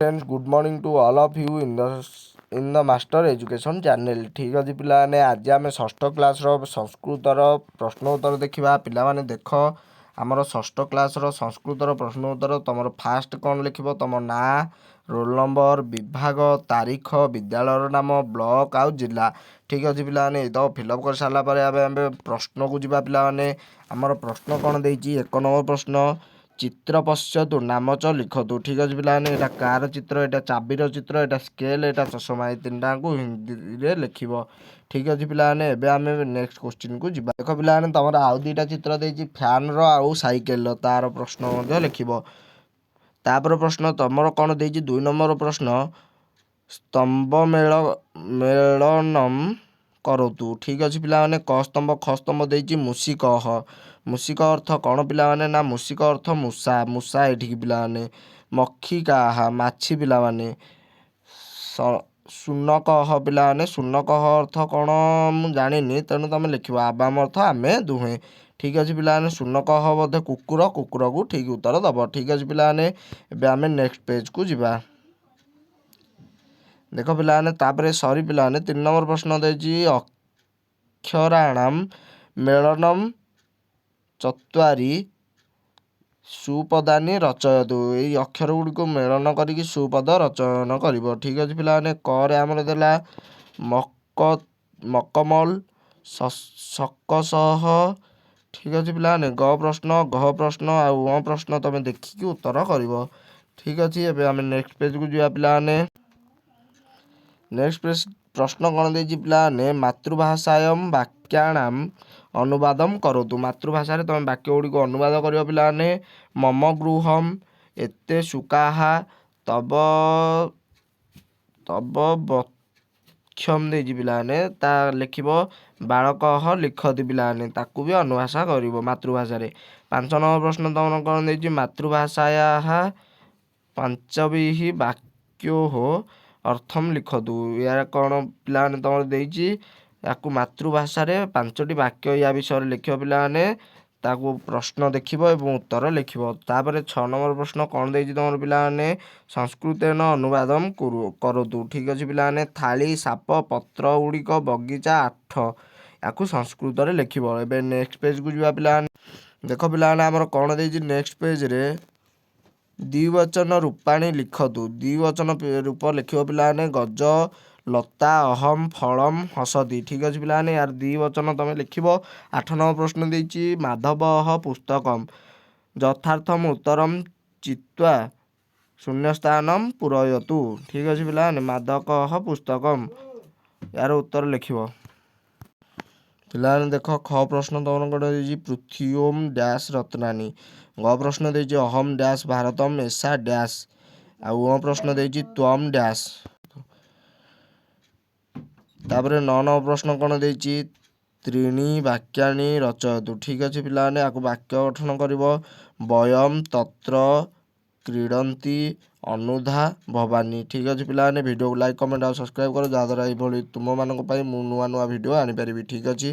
Friends, good morning to all of you in the Master Education channel। ठीक ଅଛି ପିଲାମାନେ, ଆଜି ଆମେ ଷଷ୍ଠ କ୍ଲାସ୍ର ସଂସ୍କୃତର ପ୍ରଶ୍ନ ଉତ୍ତର ଦେଖିବା। ପିଲାମାନେ ଦେଖ, ଆମର ଷଷ୍ଠ କ୍ଲାସ୍ର ସଂସ୍କୃତର ପ୍ରଶ୍ନ ଉତ୍ତର ତମର ଫାଷ୍ଟ କ'ଣ ଲେଖିବ? ତମ ନାଁ, ରୋଲ୍ ନମ୍ବର, ବିଭାଗ, ତାରିଖ, ବିଦ୍ୟାଳୟର ନାମ, ବ୍ଲକ ଆଉ ଜିଲ୍ଲା। ଠିକ୍ ଅଛି ପିଲାମାନେ, ଏଇତକ ଫିଲ୍ଅପ୍ କରିସାରିଲା ପରେ ଆମେ ପ୍ରଶ୍ନକୁ ଯିବା। ପିଲାମାନେ ଆମର ପ୍ରଶ୍ନ କ'ଣ ଦେଇଛି? 1 ନମ୍ବର ପ୍ରଶ୍ନ, ଚିତ୍ର ପଶ୍ୟତୁ ନାମଚ ଲିଖତୁ। ଠିକ୍ ଅଛି ପିଲାମାନେ, ଏଇଟା କାର ଚିତ୍ର, ଏଇଟା ଚାବିର ଚିତ୍ର, ଏଇଟା ସ୍କେଲ୍, ଏଇଟା ଚଷମା। ଏଇ ତିନିଟାଙ୍କୁ ହିନ୍ଦୀରେ ଲେଖିବ। ଠିକ୍ ଅଛି ପିଲାମାନେ, ଏବେ ଆମେ ନେକ୍ସଟ କ୍ୱେଶ୍ଚିନ୍କୁ ଯିବା। ଦେଖ ପିଲାମାନେ, ତମର ଆଉ ଦୁଇଟା ଚିତ୍ର ଦେଇଛି, ଫ୍ୟାନ୍ର ଆଉ ସାଇକେଲର, ତାର ପ୍ରଶ୍ନ ମଧ୍ୟ ଲେଖିବ। ତାପରେ ପ୍ରଶ୍ନ ତମର କ'ଣ ଦେଇଛି? 2 ନମ୍ବର ପ୍ରଶ୍ନ, ସ୍ତମ୍ଭ ମେଳନମ୍ କରତୁ। ଠିକ୍ ଅଛି ପିଲାମାନେ, କ ସ୍ତମ୍ଭ ଖ ସ୍ତମ୍ଭ ଦେଇଛି ମୂଷିକଃ। ମୂଷିକ ଅର୍ଥ କ'ଣ ପିଲାମାନେ? ନା ମୂଷିକ ଅର୍ଥ ମୂଷା, ମୂଷା ଏଠିକି ପିଲାମାନେ। ମକ୍ଷିକାଃ ମାଛି ପିଲାମାନେ। ଶୁନକଃ ପିଲାମାନେ, ଶୁନକଃ ଅର୍ଥ କ'ଣ ମୁଁ ଜାଣିନି, ତେଣୁ ତମେ ଲେଖିବ। ଆବାମ ଅର୍ଥ ଆମେ ଦୁହେଁ। ଠିକ୍ ଅଛି ପିଲାମାନେ, ଶୁନକଃ ବୋଧେ କୁକୁର, କୁକୁରକୁ ଠିକ୍ ଉତ୍ତର ଦେବ। ଠିକ୍ ଅଛି ପିଲାମାନେ, ଏବେ ଆମେ ନେକ୍ସଟ ପେଜ୍କୁ ଯିବା। ଦେଖ ପିଲାମାନେ, ତାପରେ ପିଲାମାନେ 3 ନମ୍ବର ପ୍ରଶ୍ନ ଦେଇଛି, ଅକ୍ଷରାଣାମ ମେଳନମ୍ ଚତ୍ୱାରି ସୁପଦାନି ରଚୟତୁ। ଏଇ ଅକ୍ଷର ଗୁଡ଼ିକୁ ମେଳନ କରିକି ସୁପଦ ରଚୟନ କରିବ। ଠିକ୍ ଅଛି ପିଲାମାନେ, କରେ ଆମର ଦେଲା ମକମଲ ସକସହ। ଠିକ୍ ଅଛି ପିଲାମାନେ, ଗ ପ୍ରଶ୍ନ, ଘ ପ୍ରଶ୍ନ ଆଉ ଅ ପ୍ରଶ୍ନ ତମେ ଦେଖିକି ଉତ୍ତର କରିବ। ଠିକ୍ ଅଛି, ଏବେ ଆମେ ନେକ୍ସଟ ପେଜ୍କୁ ଯିବା। ପିଲାମାନେ ନେକ୍ସଟ ପ୍ରଶ୍ନ କ'ଣ ଦେଇଛି? ପିଲାମାନେ ମାତୃଭାଷାୟମ୍ ବାକ୍ୟାଣାମ୍ ଅନୁବାଦମ୍ କରତୁ। ମାତୃଭାଷାରେ ତମେ ବାକ୍ୟ ଗୁଡ଼ିକୁ ଅନୁବାଦ କରିବ। ପିଲାମାନେ ମମ ଗୃହମ୍ ଏତେ ସୁକାଃ ତବ ବକ୍ଷମ୍ ଦେଇଛି ପିଲାମାନେ, ତା ଲେଖିବ ବାଳକଃ ଲିଖତି। ପିଲାମାନେ ତାକୁ ବି ଅନୁଭାଷା କରିବ ମାତୃଭାଷାରେ। 5 ନମ୍ବର ପ୍ରଶ୍ନ ତମର କ'ଣ ଦେଇଛି? ମାତୃଭାଷାୟାଃ ପାଞ୍ଚବିଃ ବାକ୍ୟୋଃ ଅର୍ଥମ୍ ଲିଖତୁ। ଏହା କ'ଣ ପିଲାମାନେ ତମର ଦେଇଛି? ୟାକୁ ମାତୃଭାଷାରେ 5ଟି ବାକ୍ୟ ୟା ବିଷୟରେ ଲେଖିବ। ପିଲାମାନେ ତାକୁ ପ୍ରଶ୍ନ ଦେଖିବ ଏବଂ ଉତ୍ତର ଲେଖିବ। ତାପରେ 6 ନମ୍ବର ପ୍ରଶ୍ନ କ'ଣ ଦେଇଛି ତମର? ପିଲାମାନେ ସଂସ୍କୃତେନ ଅନୁବାଦମ୍ କରତୁ। ଠିକ୍ ଅଛି ପିଲାମାନେ, ଥାଳି, ସାପ, ପତ୍ର ଗୁଡ଼ିକ, ବଗିଚା, ଆଠ, ୟାକୁ ସଂସ୍କୃତରେ ଲେଖିବ। ଏବେ ନେକ୍ସଟ ପେଜ୍କୁ ଯିବା। ପିଲାମାନେ ଦେଖ ପିଲାମାନେ, ଆମର କ'ଣ ଦେଇଛି? ନେକ୍ସଟ ପେଜ୍ରେ ଦ୍ୱିବଚନ ରୂପାଣି ଲିଖତୁ। ଦ୍ୱିବଚନ ରୂପ ଲେଖିବ। ପିଲାମାନେ ଗଜ, ଲତା, ଅହମ୍, ଫଳମ୍, ହସତି। ଠିକ୍ ଅଛି ପିଲାମାନେ, ୟାର ଦ୍ୱିବଚନ ତମେ ଲେଖିବ। 8 ନମ୍ବର ପ୍ରଶ୍ନ ଦେଇଛି, ମାଧବଃ ପୁସ୍ତକମ୍ ଯଥାର୍ଥମ୍ ଉତ୍ତରମ୍ ଚିତ୍ତ୍ୱା ଶୂନ୍ୟସ୍ଥାନମ୍ ପୂରୟତୁ। ଠିକ୍ ଅଛି ପିଲାମାନେ, ମାଧବଃ ପୁସ୍ତକମ୍, ୟାର ଉତ୍ତର ଲେଖିବ। ପିଲାମାନେ ଦେଖ, ଖ ପ୍ରଶ୍ନ ତମର କ'ଣ ଦେଇଛି? ପୃଥିୱୀମ୍ ଡ୍ୟାସ୍ ରତ୍ନାନି। ଗ ପ୍ରଶ୍ନ ଦେଇଛି ଅହମ୍ ଡ୍ୟାସ୍ ଭାରତମ୍ ଏଷା ଡ୍ୟାସ୍। ଆଉ ଅ ପ୍ରଶ୍ନ ଦେଇଛି ତ୍ୱମ୍ ଡ୍ୟାସ୍। ତାପରେ 9 ନମ୍ବର ପ୍ରଶ୍ନ କ'ଣ ଦେଇଛି? ତ୍ରୀଣି ବାକ୍ୟାନି ରଚୟତୁ। ଠିକ୍ ଅଛି ପିଲାମାନେ, ୟାକୁ ବାକ୍ୟ ଗଠନ କରିବ। ବୟମ୍ ତତ୍ର କ୍ରୀଡ଼ନ୍ତି ଅନୁଧା ଭବାନୀ। ଠିକ୍ ଅଛି ପିଲାମାନେ, ଭିଡ଼ିଓକୁ ଲାଇକ୍, କମେଣ୍ଟ ଆଉ ସବସ୍କ୍ରାଇବ୍ କର, ଯାହାଦ୍ୱାରା ଏଇଭଳି ତୁମମାନଙ୍କ ପାଇଁ ମୁଁ ନୂଆ ନୂଆ ଭିଡ଼ିଓ ଆଣିପାରିବି। ଠିକ୍ ଅଛି।